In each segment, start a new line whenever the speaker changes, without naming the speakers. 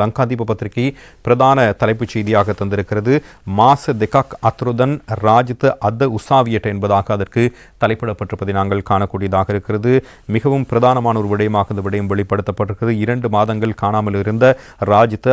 லங்காதீப பத்திரிகை பிரதான தலைப்புச் செய்தியாக தந்திருக்கிறது. மாச தெகாக் அத்ருதன் ராஜித் அத்த உசாவியட் என்பதாக அதற்கு தலைப்பிடப்பட்டிருப்பதை நாங்கள் காணக்கூடியதாக இருக்கிறது. மிகவும் பிரதானமான ஒரு விடயமாக இந்த விடயம் வெளிப்படுத்தப்பட்டிருக்கிறது. 2 மாதங்கள் காணாமல் இருந்த ராஜித்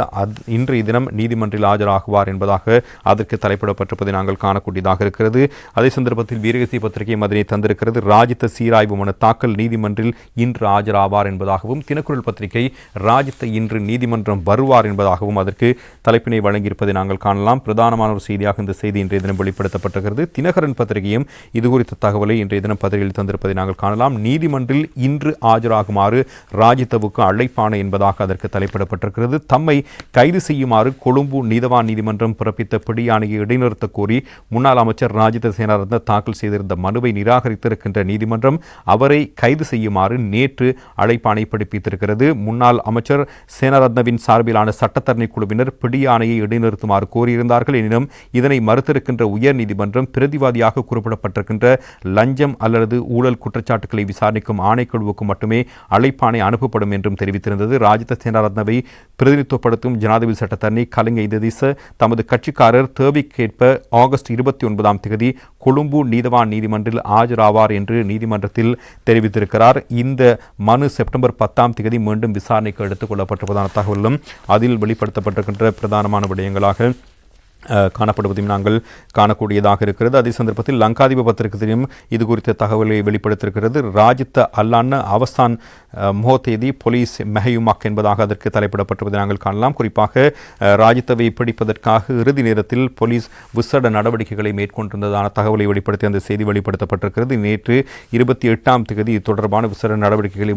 இன்றைய தினம் நீதிமன்றில் ஆஜராகுவார் என்பதாக அதற்கு தலைப்பிடப்பட்டிருப்பதை நாங்கள் காணக்கூடியதாக இருக்கிறது. அதே சந்தர்ப்பத்தில் வீரகேசரி பத்திரிகை அதனை தந்திருக்கிறது. ராஜித் சீராய்வு மனு தாக்கல் நீதிமன்றில் இன்று ஆஜராவார் என்பதாகவும், தினக்குரல் பத்திரிகை ராஜித் இன்று நீதிமன்றம் வருவார் என்பதாகவும் அதற்கு தலைப்பினை வழங்கியிருப்பதை நாங்கள் காணலாம். பிரதானமான ஒரு செய்தியாக இந்த செய்தி இன்றைய தினம் வெளிப்படுத்தப்பட்டிருக்கிறது. தினகரன் பத்திரிகையும் இது குறித்த தகவலை இன்றைய தினம் பத்திரிகையில் தந்திருப்பதை நாங்கள் காணலாம். நீதிமன்றில் இன்று ஆஜராகுமாறு ராஜித்தவுக்கு அழைப்பான என்பதாக அதற்கு தலைப்பிடப்பட்டிருக்கிறது. தம்மை கைது செய்யுமாறு கொழும்பு நீதவான் நீதிமன்றம் பிறப்பித்த பிடியாணையை இடைநிறுத்த கோரி முன்னாள் அமைச்சர் ராஜித சேனாரத்ன தாக்கல் செய்திருந்த மனுவை நிராகரித்திருக்கின்ற நீதிமன்றம் அவரை கைது செய்யுமாறு நேற்று அழைப்பாணை பிறப்பித்திருக்கிறது. முன்னாள் அமைச்சர் சேனாரத்னவின் சார்பிலான சட்டத்தரணி குழுவினர் பிடியாணையை இடைநிறுத்துமாறு கோரியிருந்தார்கள். எனினும் இதனை மறுத்திருக்கின்ற உயர் நீதிமன்றம் பிரதிவாதியாக குறிப்பிடப்பட்டிருக்கின்ற லஞ்சம் அல்லது ஊழல் குற்றச்சாட்டுகளை விசாரணைக்கும் ஆணைக்குழுவுக்கு மட்டுமே அழைப்பாணை அனுப்பப்படும் என்றும் தெரிவித்திருந்தது. ராஜித சேனாரத்னவை பிரதிநிதித்துவப்படுத்தும் ஜனாதிபதி சட்டத்தரணி கலிங்க இததிச தமது கட்சிக்காரர் தேவைக்கேற்ப ஆகஸ்ட் 29 கொழும்பு நீதவான் நீதிமன்றில் ஆஜராவார் என்று நீதிமன்றத்தில் தெரிவித்திருக்கிறார். இந்த மனு செப்டம்பர் 10 மீண்டும் விசாரணைக்கு எடுத்துக் கொள்ளப்பட்டிருப்பதான தகவலும் அதில் வெளிப்படுத்தப்பட்டிருக்கின்ற பிரதானமான விடயங்களாக காணப்படுவதையும் நாங்கள் காணக்கூடியதாக இருக்கிறது. அதே சந்தர்ப்பத்தில் லங்காதீப பத்திரிகையும் இது குறித்த தகவலை வெளிப்படுத்தியிருக்கிறது. ராஜித்த அல்லான அவசான் மோதேதி போலீஸ் மெஹயுமாக் என்பதாக அதற்கு தலைப்பிடப்பட்டிருப்பதை நாங்கள் காணலாம். குறிப்பாக ராஜித்தவை பிடிப்பதற்காக இறுதி நேரத்தில் போலீஸ் விசேட நடவடிக்கைகளை மேற்கொண்டிருந்ததான தகவலை வெளிப்படுத்தி அந்த செய்தி வெளிப்படுத்தப்பட்டிருக்கிறது. நேற்று 28 இது தொடர்பான விசேட நடவடிக்கைகளை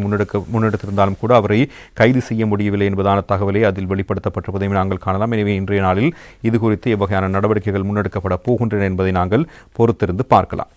முன்னெடுத்திருந்தாலும் கூட அவரை கைது செய்ய முடியவில்லை என்பதான தகவலை அதில் வெளிப்படுத்தப்பட்டிருப்பதையும் நாங்கள் காணலாம். எனவே இன்றைய நாளில் இது குறித்து வகையான நடவடிக்கைகள் முன்னெடுக்கப்பட போகின்றன என்பதை நாங்கள் பொறுத்திருந்து பார்க்கலாம்.